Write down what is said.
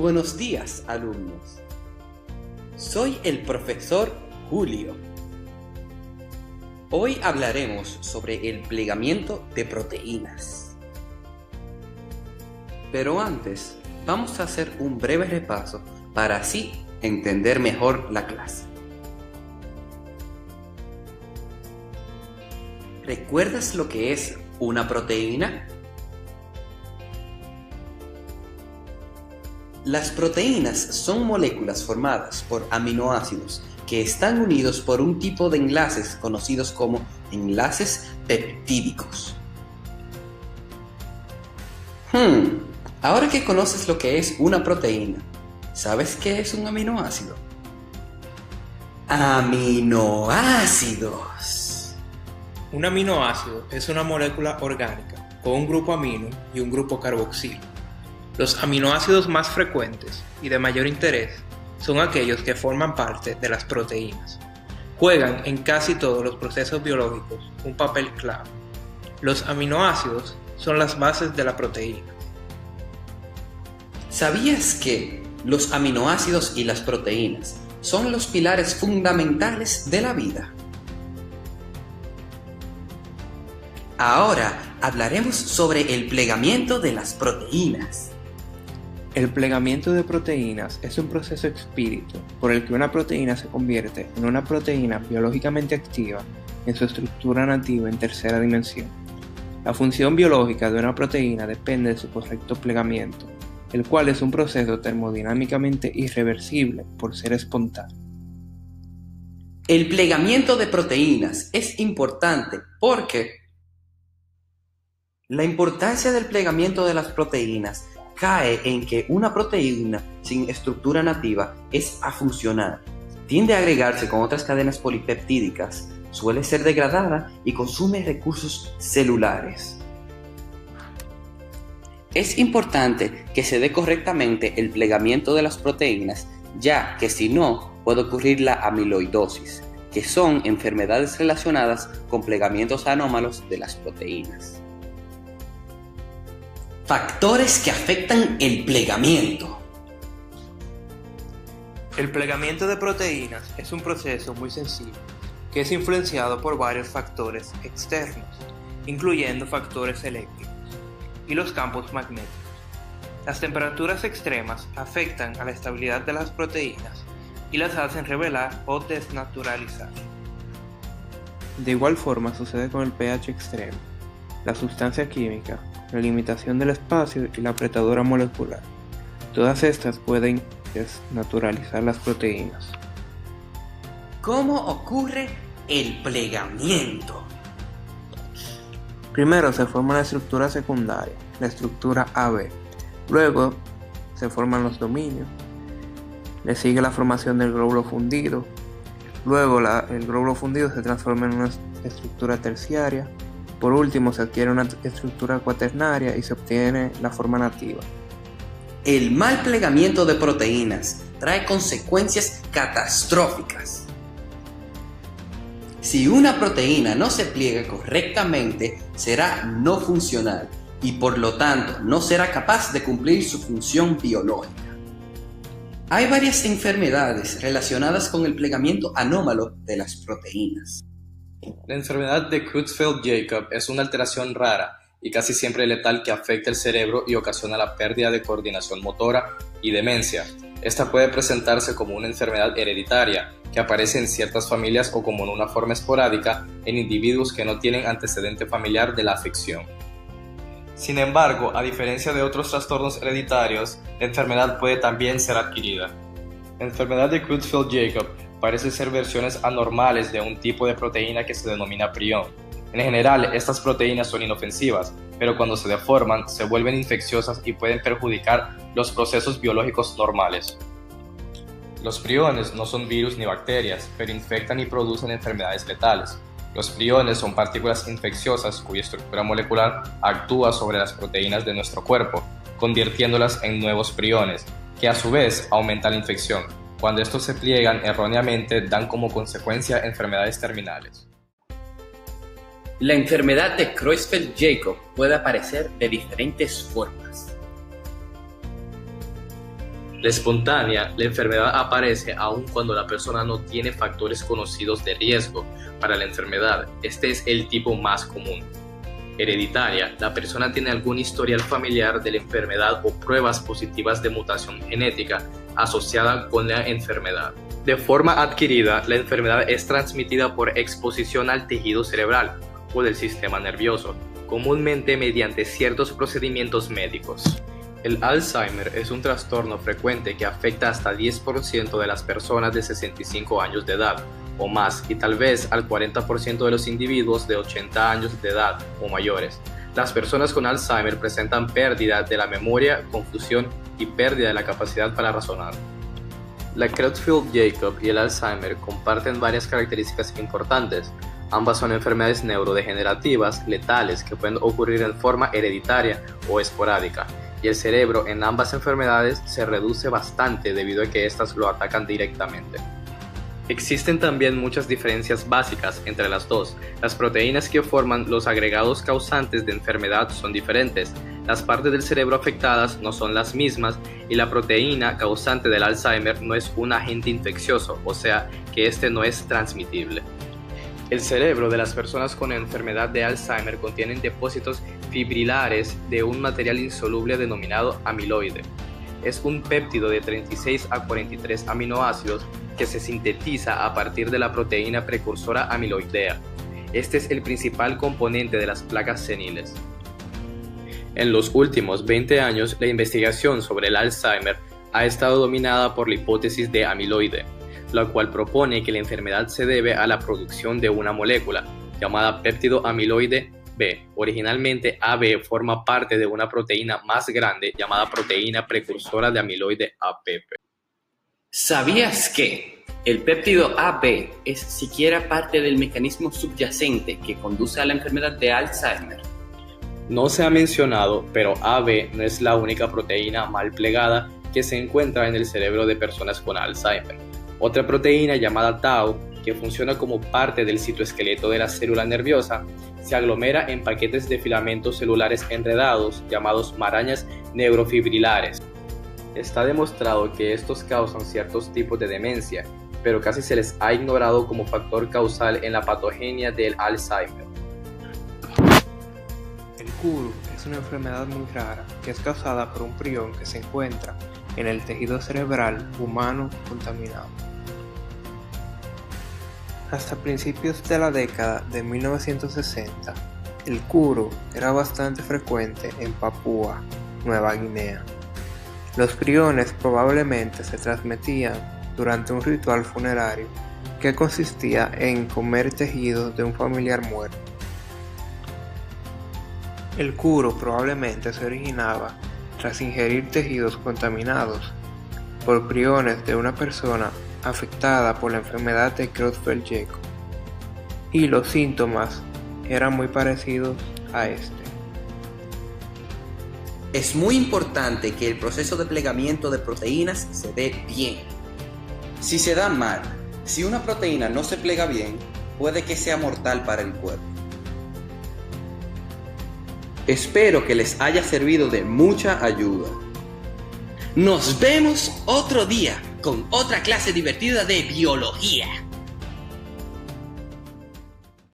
Buenos días, alumnos. Soy el profesor Julio. Hoy hablaremos sobre el plegamiento de proteínas. Pero antes, vamos a hacer un breve repaso para así entender mejor la clase. ¿Recuerdas lo que es una proteína? Las proteínas son moléculas formadas por aminoácidos que están unidos por un tipo de enlaces conocidos como enlaces peptídicos. Ahora que conoces lo que es una proteína, ¿sabes qué es un aminoácido? Aminoácidos. Un aminoácido es una molécula orgánica con un grupo amino y un grupo carboxilo. Los aminoácidos más frecuentes y de mayor interés son aquellos que forman parte de las proteínas. Juegan en casi todos los procesos biológicos un papel clave. Los aminoácidos son las bases de la proteína. ¿Sabías que los aminoácidos y las proteínas son los pilares fundamentales de la vida? Ahora hablaremos sobre el plegamiento de las proteínas. El plegamiento de proteínas es un proceso expedito por el que una proteína se convierte en una proteína biológicamente activa en su estructura nativa en tercera dimensión. La función biológica de una proteína depende de su correcto plegamiento, el cual es un proceso termodinámicamente irreversible por ser espontáneo. El plegamiento de proteínas es importante porque la importancia del plegamiento de las proteínas cae en que una proteína sin estructura nativa es afuncional, tiende a agregarse con otras cadenas polipeptídicas, suele ser degradada y consume recursos celulares. Es importante que se dé correctamente el plegamiento de las proteínas, ya que si no, puede ocurrir la amiloidosis, que son enfermedades relacionadas con plegamientos anómalos de las proteínas. Factores que afectan el plegamiento. El plegamiento de proteínas es un proceso muy sencillo que es influenciado por varios factores externos, incluyendo factores eléctricos y los campos magnéticos. Las temperaturas extremas afectan a la estabilidad de las proteínas y las hacen revelar o desnaturalizar. De igual forma sucede con el pH extremo, la sustancia química, la limitación del espacio y la apretadura molecular. Todas estas pueden desnaturalizar las proteínas. ¿Cómo ocurre el plegamiento? Primero se forma la estructura secundaria, la estructura AB. Luego se forman los dominios. Le sigue la formación del glóbulo fundido. Luego el glóbulo fundido se transforma en una estructura terciaria. Por último, se adquiere una estructura cuaternaria y se obtiene la forma nativa. El mal plegamiento de proteínas trae consecuencias catastróficas. Si una proteína no se pliega correctamente, será no funcional y por lo tanto no será capaz de cumplir su función biológica. Hay varias enfermedades relacionadas con el plegamiento anómalo de las proteínas. La enfermedad de Creutzfeldt-Jakob es una alteración rara y casi siempre letal que afecta el cerebro y ocasiona la pérdida de coordinación motora y demencia. Esta puede presentarse como una enfermedad hereditaria que aparece en ciertas familias o como en una forma esporádica en individuos que no tienen antecedente familiar de la afección. Sin embargo, a diferencia de otros trastornos hereditarios, la enfermedad puede también ser adquirida. La enfermedad de Creutzfeldt-Jakob parece ser versiones anormales de un tipo de proteína que se denomina prión. En general, estas proteínas son inofensivas, pero cuando se deforman, se vuelven infecciosas y pueden perjudicar los procesos biológicos normales. Los priones no son virus ni bacterias, pero infectan y producen enfermedades letales. Los priones son partículas infecciosas cuya estructura molecular actúa sobre las proteínas de nuestro cuerpo, convirtiéndolas en nuevos priones, que a su vez aumentan la infección. Cuando estos se pliegan erróneamente, dan como consecuencia enfermedades terminales. La enfermedad de Creutzfeldt-Jakob puede aparecer de diferentes formas. La espontánea, la enfermedad aparece aun cuando la persona no tiene factores conocidos de riesgo para la enfermedad. Este es el tipo más común. Hereditaria, la persona tiene algún historial familiar de la enfermedad o pruebas positivas de mutación genética asociada con la enfermedad. De forma adquirida, la enfermedad es transmitida por exposición al tejido cerebral o del sistema nervioso, comúnmente mediante ciertos procedimientos médicos. El Alzheimer es un trastorno frecuente que afecta hasta 10% de las personas de 65 años de edad o más y tal vez al 40% de los individuos de 80 años de edad o mayores. Las personas con Alzheimer presentan pérdida de la memoria, confusión y pérdida de la capacidad para razonar. La Creutzfeldt-Jakob y el Alzheimer comparten varias características importantes. Ambas son enfermedades neurodegenerativas letales que pueden ocurrir en forma hereditaria o esporádica, y el cerebro en ambas enfermedades se reduce bastante debido a que éstas lo atacan directamente. Existen también muchas diferencias básicas entre las dos. Las proteínas que forman los agregados causantes de enfermedad son diferentes, las partes del cerebro afectadas no son las mismas y la proteína causante del Alzheimer no es un agente infeccioso, o sea que este no es transmitible. El cerebro de las personas con enfermedad de Alzheimer contiene depósitos fibrilares de un material insoluble denominado amiloide. Es un péptido de 36 a 43 aminoácidos que se sintetiza a partir de la proteína precursora amiloidea. Este es el principal componente de las placas seniles. En los últimos 20 años, la investigación sobre el Alzheimer ha estado dominada por la hipótesis de amiloide, la cual propone que la enfermedad se debe a la producción de una molécula llamada péptido amiloide B. Originalmente, AB forma parte de una proteína más grande llamada proteína precursora de amiloide APP. ¿Sabías que el péptido AB es siquiera parte del mecanismo subyacente que conduce a la enfermedad de Alzheimer? No se ha mencionado, pero AB no es la única proteína mal plegada que se encuentra en el cerebro de personas con Alzheimer. Otra proteína llamada Tau, que funciona como parte del citoesqueleto de la célula nerviosa, se aglomera en paquetes de filamentos celulares enredados llamados marañas neurofibrilares. Está demostrado que estos causan ciertos tipos de demencia, pero casi se les ha ignorado como factor causal en la patogenia del Alzheimer. El CURU es una enfermedad muy rara que es causada por un prión que se encuentra en el tejido cerebral humano contaminado. Hasta principios de la década de 1960, el CURU era bastante frecuente en Papúa Nueva Guinea. Los priones probablemente se transmitían durante un ritual funerario que consistía en comer tejidos de un familiar muerto. El CURU probablemente se originaba tras ingerir tejidos contaminados por priones de una persona afectada por la enfermedad de Creutzfeldt-Jakob, y los síntomas eran muy parecidos a este. Es muy importante que el proceso de plegamiento de proteínas se dé bien. Si se da mal, si una proteína no se plega bien, puede que sea mortal para el cuerpo. Espero que les haya servido de mucha ayuda. Nos vemos otro día con otra clase divertida de biología.